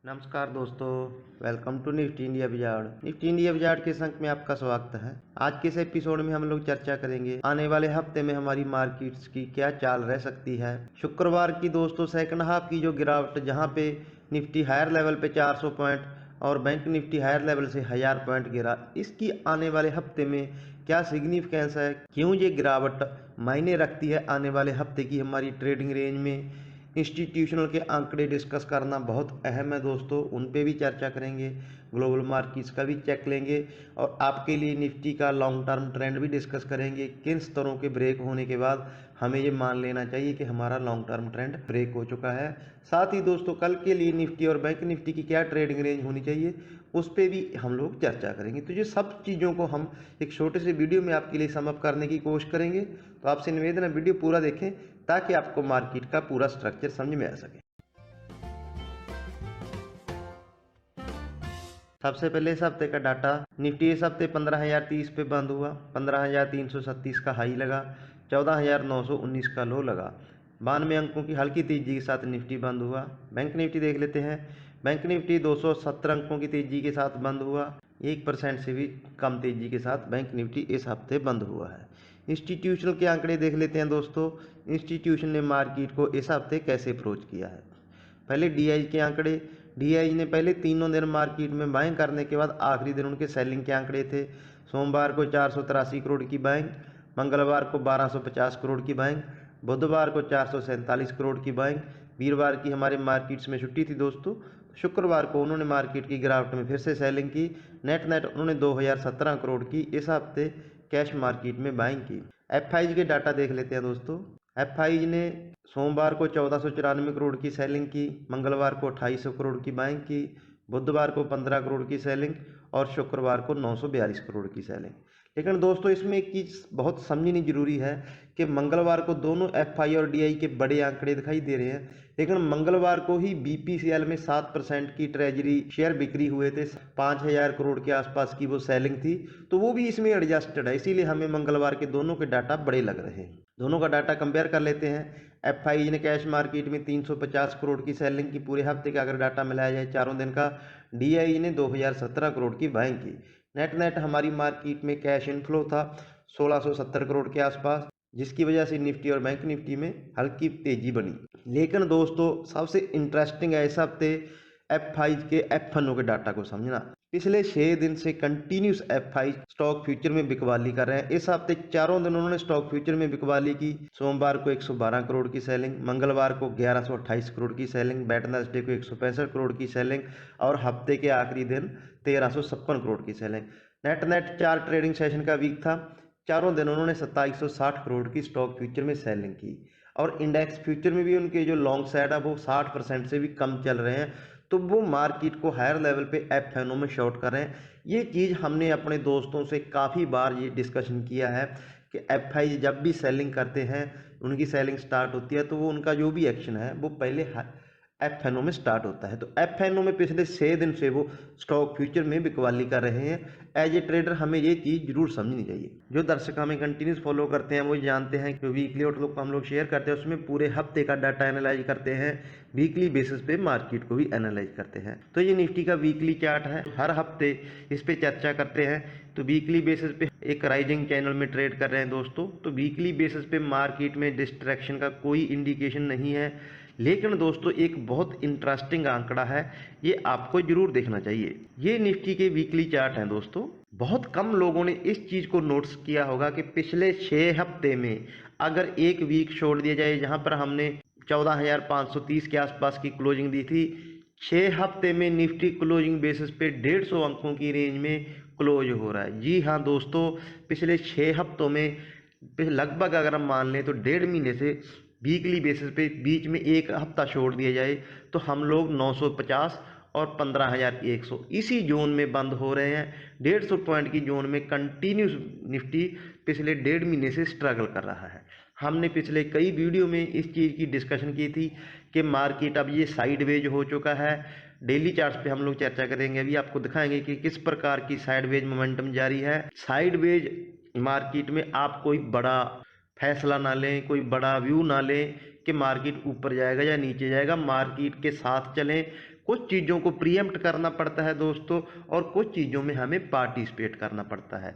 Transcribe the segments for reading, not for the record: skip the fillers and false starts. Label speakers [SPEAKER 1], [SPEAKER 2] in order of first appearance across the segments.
[SPEAKER 1] नमस्कार दोस्तों, welcome to Nifty India बाजार। निफ्टी इंडिया बाजार के संग में आपका स्वागत है। आज के इस एपिसोड में हम लोग चर्चा करेंगे आने वाले हफ्ते में हमारी मार्केट्स की क्या चाल रह सकती है। शुक्रवार की दोस्तों सेकंड हाफ की जो गिरावट, जहां पे निफ्टी हायर लेवल पे 400 पॉइंट और बैंक निफ्टी हायर लेवल से 1000 पॉइंट गिरा, इसकी आने वाले हफ्ते में क्या सिग्निफिकेंस है, क्यों ये गिरावट मायने रखती है आने वाले हफ्ते की हमारी ट्रेडिंग रेंज में। इंस्टीट्यूशनल के आंकड़े डिस्कस करना बहुत अहम है दोस्तों, उन पे भी चर्चा करेंगे। ग्लोबल मार्केट्स का भी चेक लेंगे और आपके लिए निफ्टी का लॉन्ग टर्म ट्रेंड भी डिस्कस करेंगे। किन स्तरों के ब्रेक होने के बाद हमें ये मान लेना चाहिए कि हमारा लॉन्ग टर्म ट्रेंड ब्रेक हो चुका है। साथ ही दोस्तों कल के लिए निफ्टी और बैंक निफ्टी की क्या ट्रेडिंग रेंज होनी चाहिए, उस पर भी हम लोग चर्चा करेंगे। तो ये सब चीज़ों को हम एक छोटे से वीडियो में आपके लिए समअप करने की कोशिश करेंगे। तो आपसे निवेदन है वीडियो पूरा देखें ताकि आपको मार्केट का पूरा स्ट्रक्चर समझ में आ सके। सबसे पहले इस हफ्ते का डाटा, निफ्टी इस हफ्ते 15,030 पे बंद हुआ, 15,337 का हाई लगा, 14,919 का लो लगा। 92 अंकों की हल्की तेजी के साथ निफ्टी बंद हुआ। बैंक निफ्टी देख लेते हैं। बैंक निफ्टी 270 अंकों की तेजी के साथ बंद हुआ। 1% से भी कम तेजी के साथ बैंक निफ्टी इस हफ्ते बंद हुआ है। इंस्टीट्यूशनल के आंकड़े देख लेते हैं दोस्तों। इंस्टीट्यूशन ने मार्केट को इस हफ्ते कैसे अप्रोच किया है। पहले डीआई के आंकड़े। डीआई ने पहले तीनों दिन मार्केट में बाइंग करने के बाद आखिरी दिन उनके सेलिंग के आंकड़े थे। सोमवार को 483 करोड़ की बाइंग, मंगलवार को 1250 करोड़ की बाइंग, बुधवार को 447 करोड़ की बाइंग। वीरवार की हमारे मार्केट्स में छुट्टी थी दोस्तों। शुक्रवार को उन्होंने मार्केट की गिरावट में फिर से सेलिंग की। नेट उन्होंने 2017 करोड़ की इस हफ्ते कैश मार्केट में बाइंग की। एफआईज के डाटा देख लेते हैं दोस्तों। एफआईज ने सोमवार को 1494 करोड़ की सेलिंग की, मंगलवार को 2800 करोड़ की बाइंग की, बुधवार को 15 करोड़ की सेलिंग और शुक्रवार को 942 करोड़ की सेलिंग। लेकिन दोस्तों इसमें एक चीज़ बहुत समझनी जरूरी है कि मंगलवार को दोनों एफआई और डीआई के बड़े आंकड़े दिखाई दे रहे हैं, लेकिन मंगलवार को ही बीपीसीएल में 7% की ट्रेजरी शेयर बिक्री हुए थे। 5,000 करोड़ के आसपास की वो सेलिंग थी, तो वो भी इसमें एडजस्टेड है। इसीलिए हमें मंगलवार के दोनों के डाटा बड़े लग रहे हैं। दोनों का डाटा कंपेयर कर लेते हैं। एफआई ने कैश मार्केट में 350 करोड़ की सेलिंग की पूरे हफ्ते का अगर डाटा मिलाया जाए चारों दिन का। डीआई ने 2017 करोड़ की बाइंग की। नेट हमारी मार्केट में कैश इनफ्लो था 1670 करोड़ के आसपास, जिसकी वजह से निफ्टी और बैंक निफ्टी में हल्की तेजी बनी। लेकिन दोस्तों सबसे इंटरेस्टिंग है इस हफ्ते एफआई के एफएनओ के डाटा को समझना। पिछले 6 दिन से कंटिन्यूस एफआई स्टॉक फ्यूचर में बिकवाली कर रहे हैं। इस हफ्ते चारों दिन उन्होंने स्टॉक फ्यूचर में बिकवाली की। सोमवार को 112 करोड़ की सेलिंग, मंगलवार को 1128 करोड़ की सेलिंग, वेडनेसडे को 165 करोड़ की सेलिंग और हफ्ते के आखिरी दिन 1356 करोड़ की सेलिंग। नेट 4 ट्रेडिंग सेशन का वीक था। चारों दिन उन्होंने 2760 करोड़ की स्टॉक फ्यूचर में सेलिंग की और इंडेक्स फ्यूचर में भी उनके जो लॉन्ग साइड है वो 60% से भी कम चल रहे हैं। तो वो मार्केट को हायर लेवल पे एफएनओ में शॉर्ट कर रहे हैं। ये चीज़ हमने अपने दोस्तों से काफ़ी बार ये डिस्कशन किया है कि एफआई जब भी सेलिंग करते हैं, उनकी सेलिंग स्टार्ट होती है, तो वो उनका जो भी एक्शन है वो पहले एफएनओ में स्टार्ट होता है। तो एफएनओ में पिछले 6 दिन से वो स्टॉक फ्यूचर में बिकवाली कर रहे हैं। एज ए ट्रेडर हमें ये चीज़ जरूर समझनी चाहिए। जो दर्शक हमें कंटिन्यूस फॉलो करते हैं वो जानते हैं कि वीकली आउटलुक हम लोग शेयर करते हैं, उसमें पूरे हफ्ते का डाटा एनालाइज करते हैं, वीकली बेसिस पे मार्केट को भी एनालाइज करते हैं। तो ये निफ्टी का वीकली चार्ट है, हर हफ्ते इस पे चर्चा करते हैं। तो वीकली बेसिस पे एक राइजिंग चैनल में ट्रेड कर रहे हैं दोस्तों। तो वीकली बेसिस पे मार्केट में डिस्ट्रैक्शन का कोई इंडिकेशन नहीं है। लेकिन दोस्तों एक बहुत इंटरेस्टिंग आंकड़ा है, ये आपको जरूर देखना चाहिए। ये निफ्टी के वीकली चार्ट हैं दोस्तों। बहुत कम लोगों ने इस चीज़ को नोटिस किया होगा कि पिछले 6 हफ्ते में अगर एक वीक छोड़ दिया जाए जहां पर हमने 14,530 के आसपास की क्लोजिंग दी थी, 6 हफ्ते में निफ्टी क्लोजिंग बेसिस पे 150 अंकों की रेंज में क्लोज हो रहा है। जी हाँ दोस्तों, पिछले 6 हफ्तों में लगभग अगर हम मान लें तो 1.5 महीने से वीकली बेसिस पे बीच में एक हफ्ता छोड़ दिया जाए तो हम लोग 950 और 15,100 इसी जोन में बंद हो रहे हैं। 150 पॉइंट की जोन में कंटिन्यूस निफ्टी पिछले 1.5 महीने से स्ट्रगल कर रहा है। हमने पिछले कई वीडियो में इस चीज़ की डिस्कशन की थी कि मार्केट अब ये साइडवेज हो चुका है। डेली चार्ट्स पे हम लोग चर्चा करेंगे, अभी आपको दिखाएंगे कि किस प्रकार की साइडवेज मोमेंटम जारी है। साइडवेज मार्केट में आप कोई बड़ा फैसला ना लें, कोई बड़ा व्यू ना लें कि मार्केट ऊपर जाएगा या नीचे जाएगा। मार्केट के साथ चलें, कुछ चीज़ों को प्रीएम्प्ट करना पड़ता है दोस्तों, और कुछ चीज़ों में हमें पार्टिसिपेट करना पड़ता है।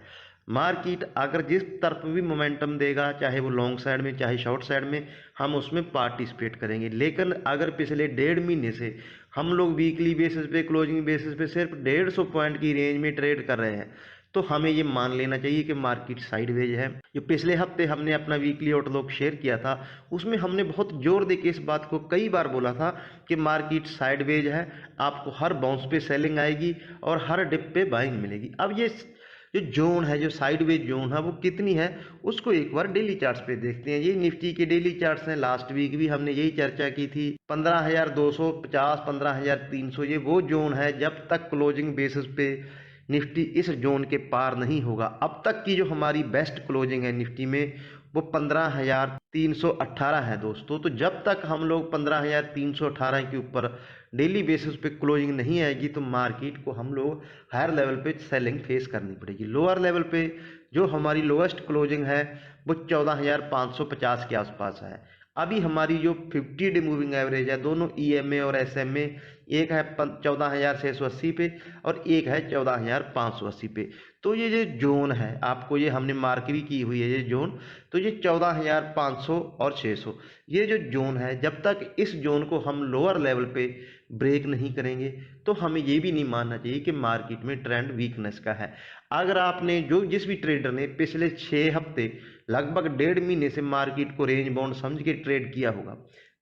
[SPEAKER 1] मार्केट अगर जिस तरफ भी मोमेंटम देगा, चाहे वो लॉन्ग साइड में चाहे शॉर्ट साइड में, हम उसमें पार्टिसिपेट करेंगे। लेकिन अगर पिछले 1.5 महीने से हम लोग वीकली बेसिस पे, क्लोजिंग बेसिस पे सिर्फ 150 पॉइंट की रेंज में ट्रेड कर रहे हैं, तो हमें ये मान लेना चाहिए कि मार्केट साइडवेज है। जो पिछले हफ्ते हमने अपना वीकली आउटलुक शेयर किया था, उसमें हमने बहुत जोर देके इस बात को कई बार बोला था कि मार्केट साइडवेज है, आपको हर बाउंस पे सेलिंग आएगी और हर डिप पे बाइंग मिलेगी। अब ये जो जोन है, जो साइडवेज जोन है, वो कितनी है उसको एक बार डेली चार्ट्स पे देखते हैं। ये निफ्टी के डेली चार्ट्स हैं। लास्ट वीक भी हमने यही चर्चा की थी। 15,250, 15,300 ये वो जोन है जब तक क्लोजिंग बेसिस पे निफ्टी इस जोन के पार नहीं होगा। अब तक की जो हमारी बेस्ट क्लोजिंग है निफ्टी में वो 15,318 है दोस्तों। तो जब तक हम लोग 15,318 के ऊपर डेली बेसिस पे क्लोजिंग नहीं आएगी तो मार्केट को हम लोग हायर लेवल पे सेलिंग फेस करनी पड़ेगी। लोअर लेवल पे जो हमारी लोएस्ट क्लोजिंग है वो 14,550 के आसपास है। अभी हमारी जो 50 डे मूविंग एवरेज है, दोनों ईएमए और एसएमए, एक है 14,680 पे और एक है 14,580 पे। तो ये जो जोन है, आपको ये हमने मार्क भी की हुई है ये जोन, तो ये 14,500 और 600 ये जो जोन है, जब तक इस जोन को हम लोअर लेवल पे ब्रेक नहीं करेंगे तो हमें ये भी नहीं मानना चाहिए कि मार्केट में ट्रेंड वीकनेस का है। अगर आपने जिस भी ट्रेडर ने पिछले 6 हफ्ते लगभग 1.5 महीने से मार्केट को रेंज बाउंड समझ के ट्रेड किया होगा,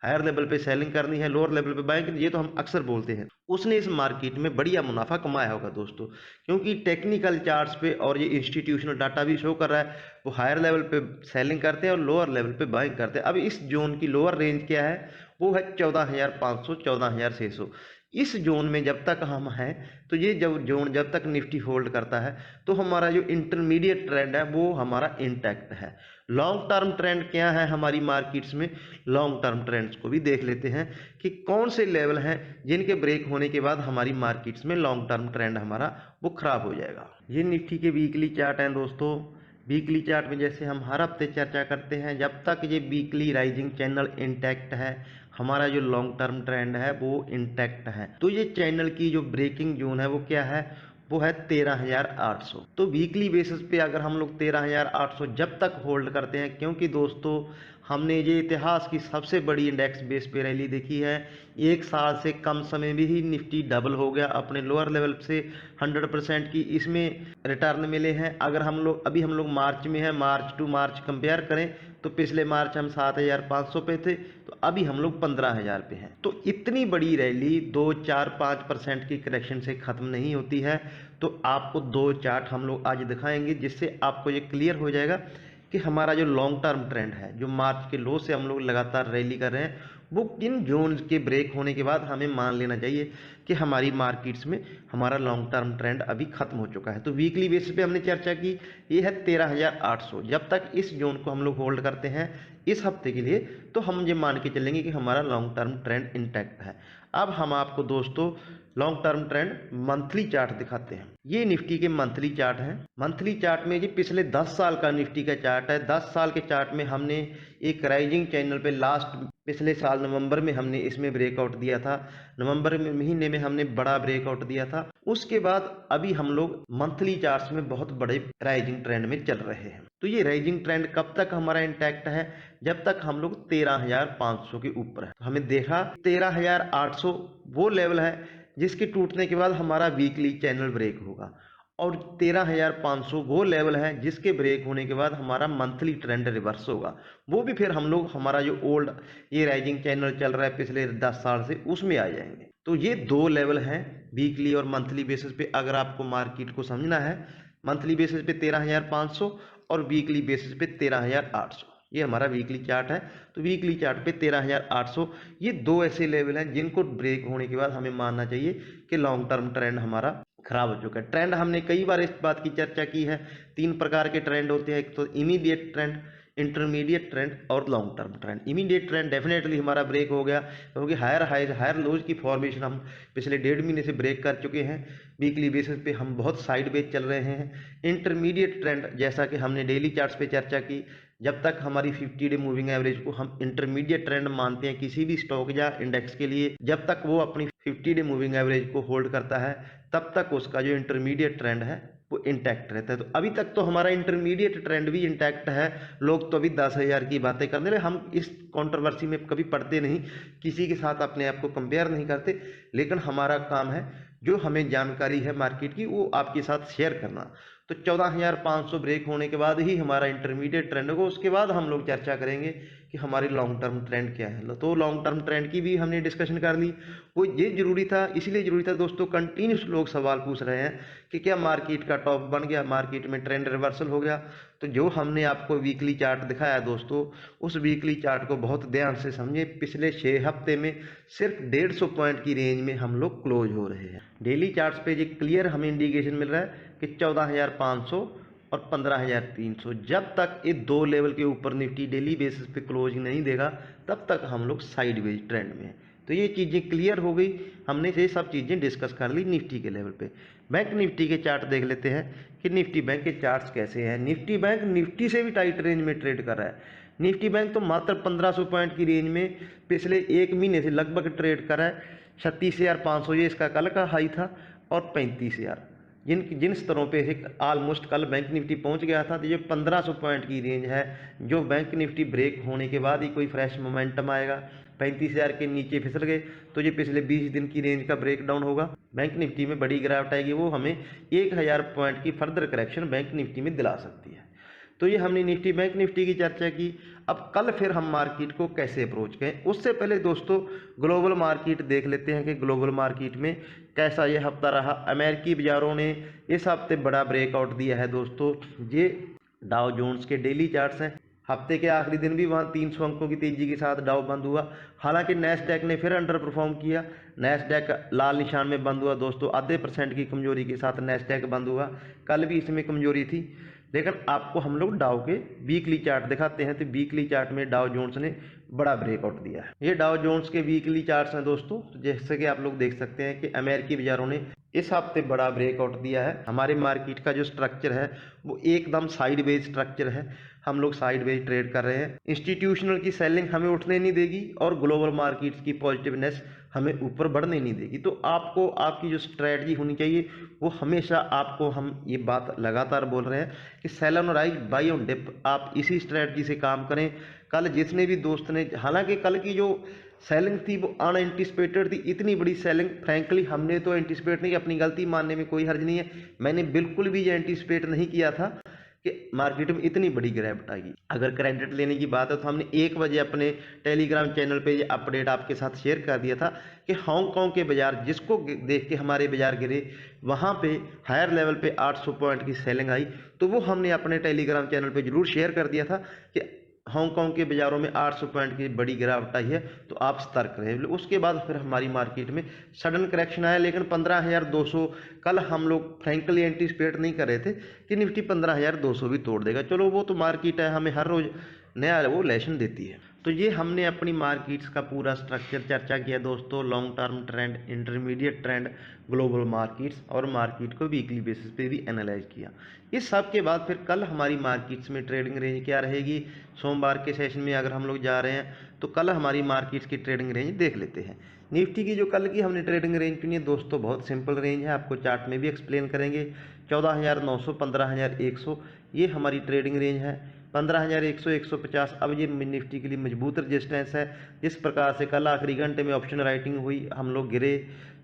[SPEAKER 1] हायर लेवल पे सेलिंग करनी है, लोअर लेवल पे बाइंग, ये तो हम अक्सर बोलते हैं, उसने इस मार्केट में बढ़िया मुनाफा कमाया होगा दोस्तों। क्योंकि टेक्निकल चार्ट्स पे और ये इंस्टीट्यूशनल डाटा भी शो कर रहा है, वो हायर लेवल पे सेलिंग करते हैं और लोअर लेवल पे बाइंग करते हैं। अब इस जोन की लोअर रेंज क्या है, वो है 14,500, 14,600। इस जोन में जब तक हम हैं, तो ये जब जोन जब तक निफ्टी होल्ड करता है तो हमारा जो इंटरमीडिएट ट्रेंड है वो हमारा इंटैक्ट है। लॉन्ग टर्म ट्रेंड क्या है हमारी मार्केट्स में, लॉन्ग टर्म ट्रेंड्स को भी देख लेते हैं कि कौन से लेवल हैं जिनके ब्रेक होने के बाद हमारी मार्केट्स में लॉन्ग टर्म ट्रेंड हमारा वो खराब हो जाएगा। ये निफ्टी के वीकली चार्ट हैं दोस्तों। वीकली चार्ट में जैसे हम हर हफ्ते चर्चा करते हैं, जब तक ये वीकली राइजिंग चैनल इंटैक्ट है, हमारा जो लॉन्ग टर्म ट्रेंड है वो इंटैक्ट है। तो ये चैनल की जो ब्रेकिंग जोन है वो क्या है, वो है 13,800। तो वीकली बेसिस पे अगर हम लोग 13,800 जब तक होल्ड करते हैं, क्योंकि दोस्तों हमने ये इतिहास की सबसे बड़ी इंडेक्स बेस पे रैली देखी है। 1 साल से कम समय में ही निफ्टी डबल हो गया अपने लोअर लेवल से, 100% की इसमें रिटर्न मिले हैं। अगर अभी हम लोग मार्च में हैं, मार्च टू मार्च कंपेयर करें तो पिछले मार्च हम 7,500 पे थे, तो अभी हम लोग 15,000 पे हैं। तो इतनी बड़ी रैली 2, 4, 5% की करेक्शन से ख़त्म नहीं होती है। तो आपको 2 चार्ट हम लोग आज दिखाएंगे जिससे आपको ये क्लियर हो जाएगा कि हमारा जो लॉन्ग टर्म ट्रेंड है, जो मार्च के लो से हम लोग लगातार रैली कर रहे हैं, वो किन जोन्स के ब्रेक होने के बाद हमें मान लेना चाहिए कि हमारी मार्केट्स में हमारा लॉन्ग टर्म ट्रेंड अभी खत्म हो चुका है। तो वीकली बेसिस पे हमने चर्चा की, ये है 13,800। जब तक इस जोन को हम लोग होल्ड करते हैं इस हफ्ते के लिए, तो हम ये मान के चलेंगे कि हमारा लॉन्ग टर्म ट्रेंड इंटैक्ट है। अब हम आपको दोस्तों long term trend monthly chart दिखाते हैं। ये निफ्टी के मंथली चार्ट हैं। मंथली चार्ट में ये पिछले 10 साल का निफ्टी का चार्ट है। 10 साल के चार्ट में हमने एक राइजिंग चैनल पे पिछले साल नवंबर में हमने इसमें ब्रेकआउट दिया था। नवंबर महीने में हमने बड़ा ब्रेकआउट दिया था। उसके बाद अभी हम लोग मंथली चार्ट्स में बहुत बड़े राइजिंग ट्रेंड में चल रहे हैं। तो ये राइजिंग ट्रेंड कब तक हमारा इंटैक्ट है, जब तक हम लोग 13,500 के ऊपर है। तो हमें देखा 13,800 वो लेवल है जिसके टूटने के बाद हमारा वीकली चैनल ब्रेक होगा, और 13,500 वो लेवल है जिसके ब्रेक होने के बाद हमारा मंथली ट्रेंड रिवर्स होगा। वो भी फिर हम लोग हमारा जो ओल्ड ये राइजिंग चैनल चल रहा है पिछले 10 साल से, उसमें आ जाएंगे। तो ये 2 लेवल हैं वीकली और मंथली बेसिस पे। अगर आपको मार्केट को समझना है, मंथली बेसिस पे 13,500 और वीकली बेसिस पे 13,800, ये हमारा वीकली चार्ट है। तो वीकली चार्ट पे 13,800 ये 2 ऐसे लेवल हैं जिनको ब्रेक होने के बाद हमें मानना चाहिए कि लॉन्ग टर्म ट्रेंड हमारा खराब हो चुका है। ट्रेंड हमने कई बार इस बात की चर्चा की है। 3 प्रकार के ट्रेंड होते हैं, एक तो इमीडिएट ट्रेंड, इंटरमीडिएट ट्रेंड और long term trend. Immediate trend definitely हमारा ब्रेक हो गया, क्योंकि हायर हाइज हायर लोज की फॉर्मेशन हम पिछले 1.5 महीने से ब्रेक कर चुके हैं। वीकली बेसिस पे हम बहुत साइडवेज चल रहे हैं। इंटरमीडिएट ट्रेंड जैसा कि हमने डेली चार्ट्स पे चर्चा की, जब तक हमारी 50 डे मूविंग एवरेज को हम इंटरमीडिएट ट्रेंड मानते हैं किसी भी स्टॉक या इंडेक्स के लिए, जब तक वो अपनी 50 डे मूविंग एवरेज को होल्ड करता है, तब तक उसका जो इंटरमीडिएट ट्रेंड है वो इंटैक्ट रहता है। तो अभी तक तो हमारा इंटरमीडिएट ट्रेंड भी इंटैक्ट है। लोग तो अभी 10,000 की बातें करने लगे। हम इस कंट्रोवर्सी में कभी पड़ते नहीं, किसी के साथ अपने आप को कंपेयर नहीं करते, लेकिन हमारा काम है जो हमें जानकारी है मार्केट की वो आपके साथ शेयर करना। तो 14,500 ब्रेक होने के बाद ही हमारा इंटरमीडिएट ट्रेंड होगा, उसके बाद हम लोग चर्चा करेंगे कि हमारी लॉन्ग टर्म ट्रेंड क्या है। तो लॉन्ग टर्म ट्रेंड की भी हमने डिस्कशन कर ली। वो ये जरूरी था, इसलिए जरूरी था दोस्तों, कंटिन्यूस लोग सवाल पूछ रहे हैं कि क्या मार्केट का टॉप बन गया, मार्केट में ट्रेंड रिवर्सल हो गया। तो जो हमने आपको वीकली चार्ट दिखाया दोस्तों, उस वीकली चार्ट को बहुत ध्यान से समझे। पिछले 6 हफ्ते में सिर्फ 150 पॉइंट की रेंज में हम लोग क्लोज हो रहे हैं। डेली चार्ट्स पे ये क्लियर हमें इंडिकेशन मिल रहा है कि 14,500 और 15,300, जब तक ये दो लेवल के ऊपर निफ्टी डेली बेसिस पे क्लोज नहीं देगा तब तक हम लोग साइडवेज ट्रेंड में हैं। तो ये चीज़ें क्लियर हो गई, हमने ये सब चीज़ें डिस्कस कर ली निफ्टी के लेवल पे। बैंक निफ्टी के चार्ट देख लेते हैं कि निफ्टी बैंक के चार्ट्स कैसे हैं। निफ्टी बैंक निफ्टी से भी टाइट रेंज में ट्रेड कर रहा है। निफ्टी बैंक तो मात्र 1500 पॉइंट की रेंज में पिछले एक महीने से लगभग ट्रेड कर रहा है। 36,500 ये इसका कल का हाई था, और 35,000 जिन स्तरों पे एक ऑलमोस्ट कल बैंक निफ्टी पहुंच गया था। तो ये 1500 पॉइंट की रेंज है, जो बैंक निफ्टी ब्रेक होने के बाद ही कोई फ्रेश मोमेंटम आएगा। 35,000 के नीचे फिसल गए तो ये पिछले 20 दिन की रेंज का ब्रेकडाउन होगा। बैंक निफ्टी में बड़ी गिरावट आएगी, वो हमें 1000 पॉइंट की फर्दर करेक्शन बैंक निफ्टी में दिला सकती है। तो ये हमने निफ्टी बैंक निफ्टी की चर्चा की। अब कल फिर हम मार्केट को कैसे अप्रोच करें, उससे पहले दोस्तों ग्लोबल मार्केट देख लेते हैं कि ग्लोबल मार्केट में कैसा ये हफ्ता रहा। अमेरिकी बाजारों ने इस हफ्ते बड़ा ब्रेकआउट दिया है दोस्तों। ये डाउ जोन्स के डेली चार्ट्स हैं। हफ्ते के आखिरी दिन भी वहाँ 300 अंकों की तेजी के साथ डाउ बंद हुआ। हालांकि नैस्डैक ने फिर अंडर परफॉर्म किया। नैस्डैक लाल निशान में बंद हुआ दोस्तों, आधे % की कमजोरी के साथ नैस्डैक बंद हुआ। कल भी इसमें कमजोरी थी, लेकिन आपको हम लोग डाउ के वीकली चार्ट दिखाते हैं। तो वीकली चार्ट में डाउ जोन्स ने बड़ा ब्रेकआउट दिया है। ये डाउ जोन्स के वीकली चार्ट्स हैं दोस्तों। जैसे कि आप लोग देख सकते हैं कि अमेरिकी बाजारों ने इस हफ्ते बड़ा ब्रेकआउट दिया है। हमारे मार्केट का जो स्ट्रक्चर है वो एकदम साइडवेज स्ट्रक्चर है। हम लोग साइडवेज ट्रेड कर रहे हैं। इंस्टीट्यूशनल की सेलिंग हमें उठने नहीं देगी, और ग्लोबल मार्केट्स की पॉजिटिवनेस हमें ऊपर बढ़ने नहीं देगी। तो आपको आपकी जो स्ट्रेटजी होनी चाहिए वो हमेशा, आपको हम ये बात लगातार बोल रहे हैं कि sell on rise buy on dip, आप इसी स्ट्रेटजी से काम करें। कल जितने भी दोस्त ने, हालांकि कल की जो सेलिंग थी वो अनएंटिसिपेटेड थी, इतनी बड़ी सेलिंग फ्रैंकली हमने तो एंटिसिपेट नहीं, अपनी गलती मानने में कोई हर्ज नहीं है। मैंने बिल्कुल भी ये एंटिसिपेट नहीं किया था कि मार्केट में इतनी बड़ी गिरावट आएगी। अगर क्रेडिट लेने की बात है तो हमने 1 बजे अपने टेलीग्राम चैनल पे ये अपडेट आपके साथ शेयर कर दिया था कि हांगकांग के बाजार जिसको देख के हमारे बाजार गिरे, वहाँ पे हायर लेवल पे 800 पॉइंट की सेलिंग आई। तो वो हमने अपने टेलीग्राम चैनल पे जरूर शेयर कर दिया था कि हांगकांग के बाजारों में 800 पॉइंट की बड़ी गिरावट आई है, तो आप सतर्क रहे। उसके बाद फिर हमारी मार्केट में सडन करेक्शन आया, लेकिन 15,200 कल हम लोग फ्रैंकली एंटिसिपेट नहीं कर रहे थे कि निफ्टी 15,200 भी तोड़ देगा। चलो वो तो मार्केट है, हमें हर रोज नया वो लेसन देती है। तो ये हमने अपनी मार्केट्स का पूरा स्ट्रक्चर चर्चा किया दोस्तों। Long term trend, intermediate trend, global markets, और मार्केट को वीकली बेसिस पे भी एनालाइज किया। इस सब के बाद फिर कल हमारी मार्केट्स में ट्रेडिंग रेंज क्या रहेगी। सोमवार के सेशन में अगर हम लोग जा रहे हैं तो कल हमारी मार्केट्स की ट्रेडिंग रेंज देख लेते हैं। निफ्टी की जो कल की हमने ट्रेडिंग रेंज चुनी है दोस्तों, बहुत सिंपल रेंज है, आपको चार्ट में भी एक्सप्लेन करेंगे। 14,900, 15,100 ये हमारी ट्रेडिंग रेंज है। 15,100, 150 अब ये निफ्टी के लिए मजबूत रजिस्टेंस है। जिस प्रकार से कल आखिरी घंटे में ऑप्शन राइटिंग हुई, हम लोग गिरे।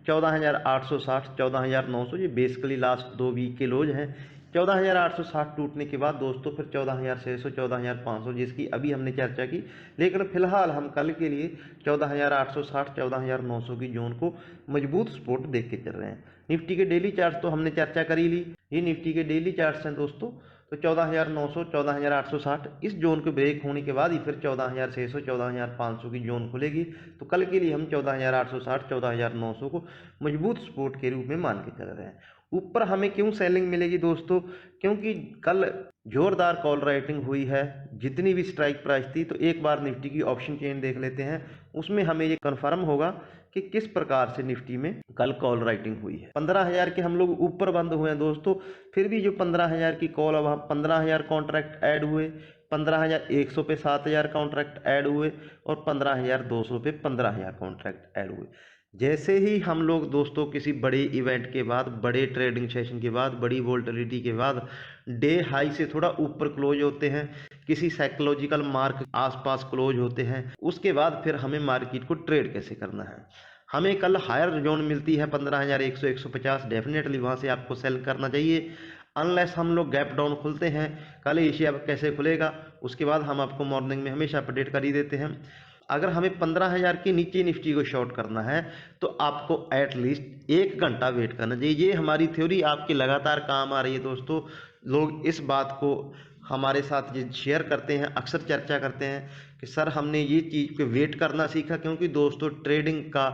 [SPEAKER 1] 14,860, 14,900 ये बेसिकली लास्ट 2 वीक के लोज हैं। 14,860 टूटने के बाद दोस्तों फिर 14,600, 14,500 जिसकी अभी हमने चर्चा की। लेकिन फिलहाल हम कल के लिए 14,860, 14,900 की जोन को मजबूत सपोर्ट देख के चल रहे हैं। निफ्टी के डेली चार्ट्स तो हमने चर्चा कर ही ली। ये निफ्टी के डेली चार्ट्स हैं दोस्तों। तो 14,900, 14,860 इस जोन के ब्रेक होने के बाद ही फिर 14,600, 14,500 की जोन खुलेगी। तो कल के लिए हम 14,860, 14,900 को मजबूत सपोर्ट के रूप में मान के चल रहे हैं। ऊपर हमें क्यों सेलिंग मिलेगी दोस्तों, क्योंकि कल जोरदार कॉल राइटिंग हुई है। जितनी भी स्ट्राइक प्राइस थी, तो एक बार निफ्टी की ऑप्शन चेन देख लेते हैं, उसमें हमें ये कन्फर्म होगा कि किस प्रकार से निफ्टी में कल कॉल राइटिंग हुई है। 15,000 के हम लोग ऊपर बंद हुए हैं दोस्तों। फिर भी जो 15,000 की कॉल, अब 15,000 कॉन्ट्रैक्ट ऐड हुए, 15,100 पे 7,000 कॉन्ट्रैक्ट ऐड हुए, और 15,200 पे 15,000 कॉन्ट्रैक्ट ऐड हुए। जैसे ही हम लोग दोस्तों किसी बड़े इवेंट के बाद, बड़े ट्रेडिंग सेशन के बाद, बड़ी वोलेटिलिटी के बाद डे हाई से थोड़ा ऊपर क्लोज होते हैं, किसी साइकोलॉजिकल मार्क आसपास क्लोज होते हैं, उसके बाद फिर हमें मार्केट को ट्रेड कैसे करना है। हमें कल हायर जोन मिलती है 15,100 150, डेफिनेटली वहाँ से आपको सेल करना चाहिए। अनलेस हम लोग गैप डाउन खुलते हैं, कल एशिया कैसे खुलेगा उसके बाद हम आपको मॉर्निंग में हमेशा अपडेट कर ही देते हैं। अगर हमें 15,000 के नीचे निफ्टी को शॉर्ट करना है तो आपको एटलीस्ट 1 घंटा वेट करना चाहिए। ये हमारी थ्योरी आपकी लगातार काम आ रही है दोस्तों। लोग इस बात को हमारे साथ ये शेयर करते हैं, अक्सर चर्चा करते हैं कि सर हमने ये चीज़ पे वेट करना सीखा। क्योंकि दोस्तों ट्रेडिंग का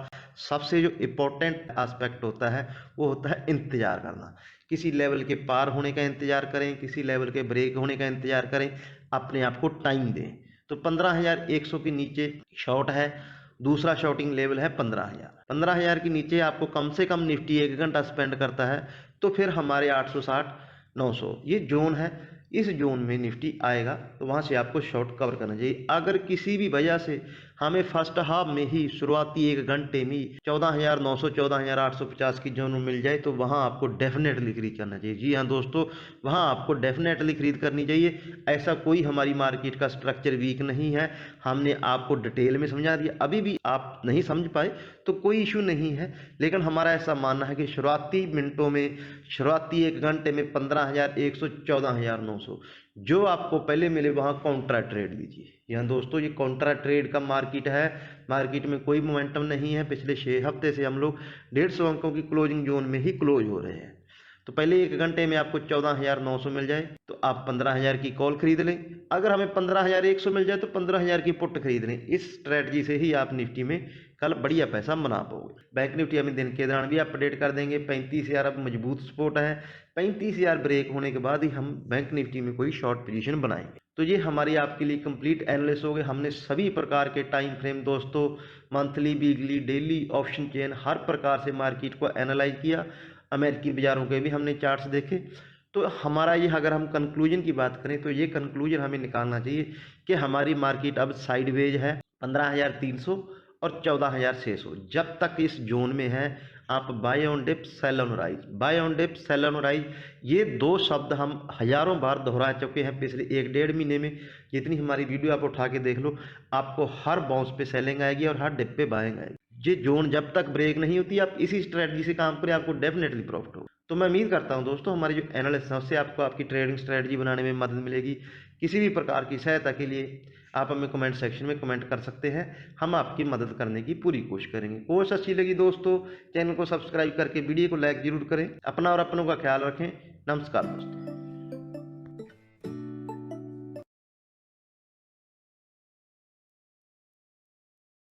[SPEAKER 1] सबसे जो इम्पोर्टेंट एस्पेक्ट होता है वो होता है इंतज़ार करना। किसी लेवल के पार होने का इंतज़ार करें, किसी लेवल के ब्रेक होने का इंतज़ार करें, अपने आप को टाइम दें। तो 15,100 के नीचे शॉर्ट है, दूसरा शॉर्टिंग लेवल है 15,000। 15,000 के नीचे आपको कम से कम निफ्टी 1 घंटा स्पेंड करता है तो फिर हमारे 860 900 ये जोन है। इस जोन में निफ्टी आएगा तो वहाँ से आपको शॉर्ट कवर करना चाहिए। अगर किसी भी वजह से हमें फर्स्ट हाफ में ही शुरुआती 1 घंटे में 14,900 14,850 की जोन मिल जाए तो वहाँ आपको डेफिनेटली खरीद करना चाहिए। जी हाँ दोस्तों, वहाँ आपको डेफिनेटली खरीद करनी चाहिए। ऐसा कोई हमारी मार्केट का स्ट्रक्चर वीक नहीं है, हमने आपको डिटेल में समझा दिया। अभी भी आप नहीं समझ पाए तो कोई इशू नहीं है, लेकिन हमारा ऐसा मानना है कि शुरुआती मिनटों में, शुरुआती 1 घंटे में 15,100 14,900 जो आपको पहले मिले वहाँ काउंट्रा ट्रेड लीजिए। यहाँ दोस्तों ये काउंट्रा ट्रेड का मार्केट है, मार्केट में कोई मोमेंटम नहीं है। पिछले 6 हफ्ते से हम लोग 150 अंकों की क्लोजिंग जोन में ही क्लोज हो रहे हैं। तो पहले 1 घंटे में आपको 14,900 मिल जाए तो आप 15,000 की कॉल खरीद लें। अगर हमें 15,100 मिल जाए तो 15,000 की पुट खरीद लें। इस स्ट्रेटजी से ही आप निफ्टी में कल बढ़िया पैसा बना पाओगे। बैंक निफ्टी हमें दिन के दौरान भी अपडेट कर देंगे। 35,000 अब मजबूत सपोर्ट है, 35,000 ब्रेक होने के बाद ही हम बैंक निफ्टी में कोई शॉर्ट पोजीशन बनाएंगे। तो ये हमारी आपके लिए कंप्लीट एनालिसिस हो गए। हमने सभी प्रकार के टाइम फ्रेम दोस्तों, monthly, weekly, daily, option chain, हर प्रकार से मार्केट को एनालाइज किया। अमेरिकी बाज़ारों के भी हमने चार्ट्स देखे। तो हमारा ये, अगर हम कंक्लूजन की बात करें तो ये कंक्लूजन हमें निकालना चाहिए कि हमारी मार्केट अब साइडवेज है 15,300 और 14,600। जब तक इस जोन में है आप buy on dip sell on rise, buy on dip sell on rise, ये 2 शब्द हम हज़ारों बार दोहरा चुके हैं पिछले 1 डेढ़ महीने में। जितनी हमारी वीडियो आप उठा के देख लो, आपको हर बाउंस पे सेलिंग आएगी और हर डिप पे बाइंग आएगी। ये जोन जब तक ब्रेक नहीं होती आप इसी स्ट्रेटजी से काम करें, आपको डेफिनेटली प्रॉफिट होगा। तो मैं उम्मीद करता हूं दोस्तों हमारी जो एनालिसिस है उससे आपको आपकी ट्रेडिंग स्ट्रेटजी बनाने में मदद मिलेगी। किसी भी प्रकार की सहायता के लिए आप हमें कमेंट सेक्शन में कमेंट कर सकते हैं, हम आपकी मदद करने की पूरी कोशिश करेंगे। कोशिश अच्छी लगी दोस्तों, चैनल को सब्सक्राइब करके वीडियो को लाइक जरूर करें। अपना और अपनों का ख्याल रखें। नमस्कार दोस्तों।